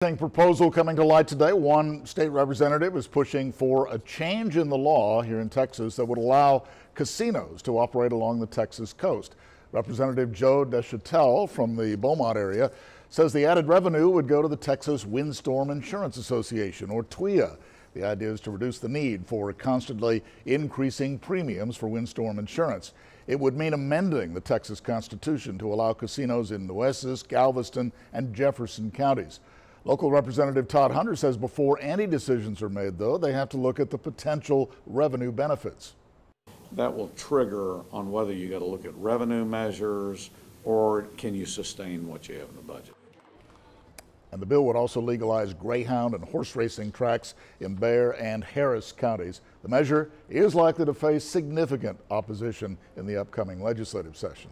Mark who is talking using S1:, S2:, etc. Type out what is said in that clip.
S1: Proposal coming to light today. One state representative is pushing for a change in the law here in Texas that would allow casinos to operate along the Texas coast. Representative Joe Deshotel from the Beaumont area says the added revenue would go to the Texas Windstorm Insurance Association, or TWIA. The idea is to reduce the need for constantly increasing premiums for windstorm insurance. It would mean amending the Texas Constitution to allow casinos in Nueces, Galveston, and Jefferson counties. Local Representative Todd Hunter says before any decisions are made, though, they have to look at the potential revenue benefits.
S2: That will trigger on whether you got to look at revenue measures or can you sustain what you have in the budget.
S1: And the bill would also legalize greyhound and horse racing tracks in Bexar and Harris counties. The measure is likely to face significant opposition in the upcoming legislative session.